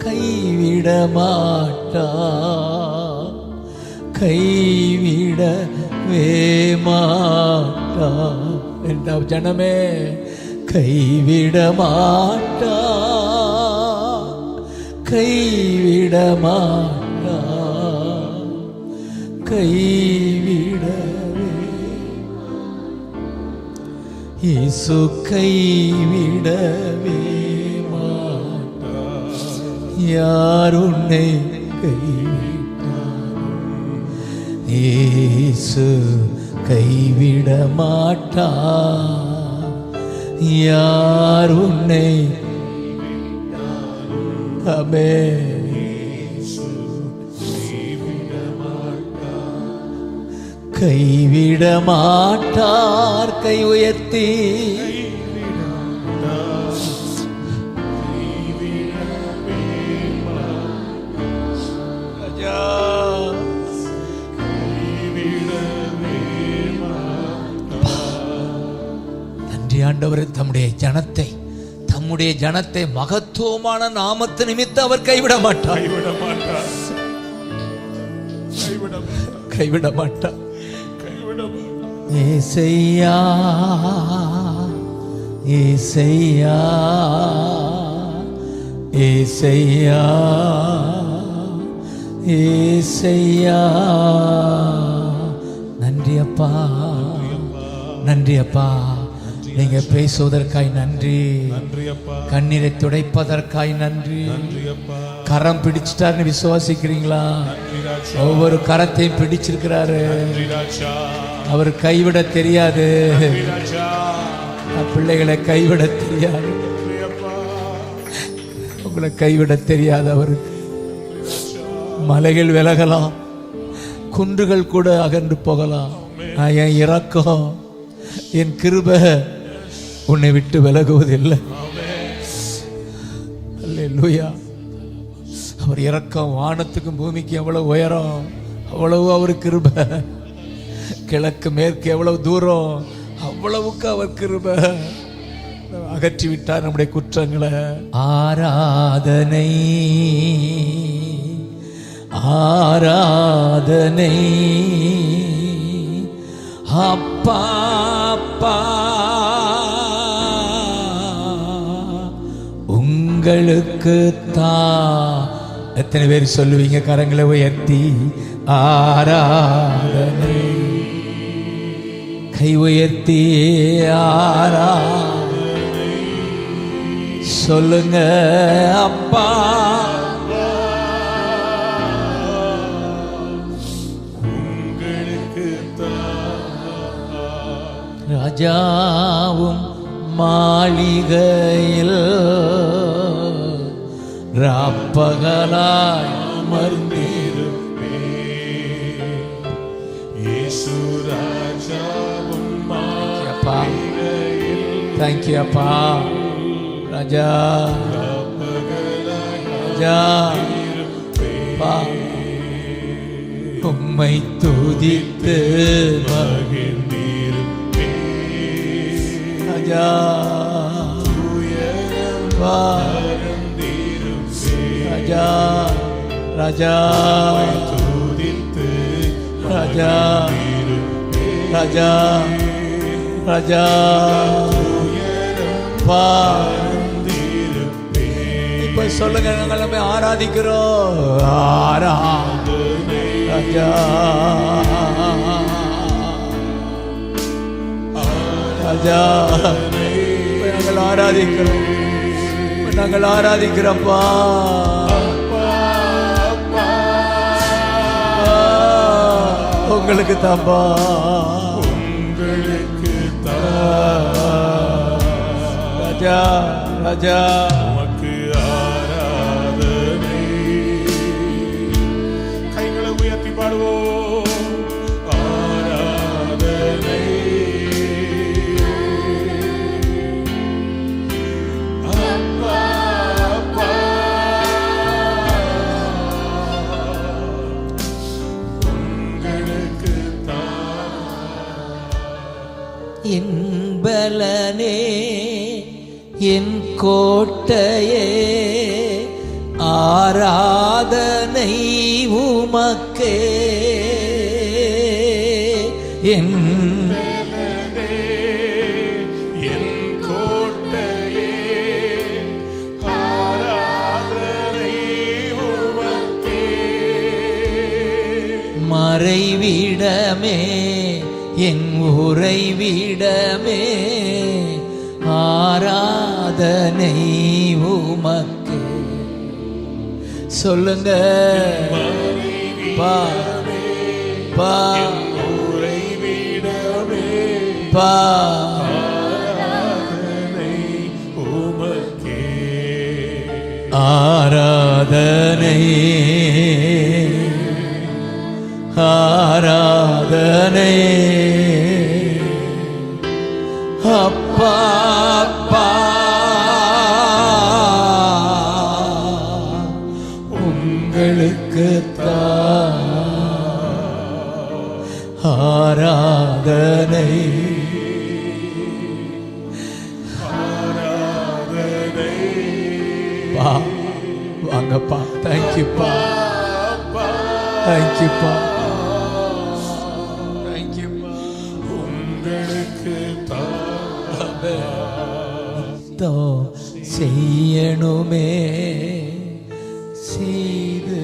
கைவிட மாட்டா, கைவிடவே மாட்டா. என்ற ஜனமே கைவிட மாட்டா, கைவிட மாட்டா, கைவிடவே. இயேசு கைவிடவே மாட்டா. யார் உன்னை கைவிட்டார்? இயேசு கைவிட மாட்டா. யார் உன்னை கைவிட மாட்டார். கை உயர்த்தி நன்றி ஆண்டவர். தம்முடைய ஜனத்தை மகத்துவமான நாமத்து நிமித்தம் அவர் கைவிட மாட்டார், கைவிட மாட்டார். ஏசையா, ஏசையா, ஏசையா, ஏசையா. நன்றி அப்பா, நன்றி அப்பா. நீங்க பேசுவதற்காய் நன்றி, கண்ணீரை துடைப்பதற்காய் நன்றி. கரம் பிடிச்சிட்டாருன்னு விசுவாசிக்கிறீங்களா? ஒவ்வொரு கரத்தையும் பிடிச்சிருக்கிறாரு. அவர் கைவிட தெரியாது, பிள்ளைகளை கைவிட தெரியாது, உங்களை கைவிட தெரியாது. அவருக்கு மலைகள் விலகலாம், குன்றுகள் கூட அகன்று போகலாம். என் இரக்கம், என் கிருபை உன்னை விட்டு விலகுவதில்லை. அல்லேலூயா. அவர் இரக்கம் வானத்துக்கும் பூமிக்கு எவ்வளவு உயரம், அவ்வளவு அவர் கிருபை. கிழக்கு மேற்கு எவ்வளவு தூரம், அவ்வளவுக்கு அவர் கிருபை. அகற்றி விட்டார் நம்முடைய குற்றங்களை. ஆராதனை, ஆராதனை அப்பா, அப்பா உங்களுக்கு தான். எத்தனை பேர் சொல்லுவீங்க கரங்களை உயர்த்தி? ஆராதனை, கை உயர்த்தி ஆராதனை சொல்லுங்க. அப்பா உங்களுக்கு தான். ராஜாவும் மாளிகையில் ராப்பகலாய் அமர்ந்திருப்பே. இயேசு ராஜாவும் மாளிகையில். தேங்க்யூ அப்பா. ராஜா, ராஜா உம்மை துதித்து மகிழ்ந்திருப்பே. ராஜா ராஜா, ராஜா துதித்து ராஜா, ராஜா, ராஜா இப்ப சொல்லுங்க. நாங்கள் எல்லாமே ஆராதிக்கிறோம். ராஜா, ராஜா நாங்கள் ஆராதிக்கிறோம், நாங்கள் ஆராதிக்கிறப்பா. உங்களுக்கு தாப்பா, உங்களுக்கு ராஜா, ராஜா உமக்கு ஆராதனை. கைகளை உயர்த்தி பாடுவோம். ஆராதனை அப்பா, அப்பா உங்களுக்கு தான். என் பலனே, என் கோட்டையே, ஆராதனை உமக்கே என் மறைவிடமே என் உறைவிடமே ஆராதனை உமக்கு. சொல்லுங்க பா பா உறைவிடமே பா உமக்கே ஆராதனை ஆராதனை அப்பா அப்பா உங்களுக்கு ஆராதனை ஆராதனை பா வாங்கப்பா. தேங்க்யூப்பா தேங்க்யூப்பா செய்யணுமே செய்து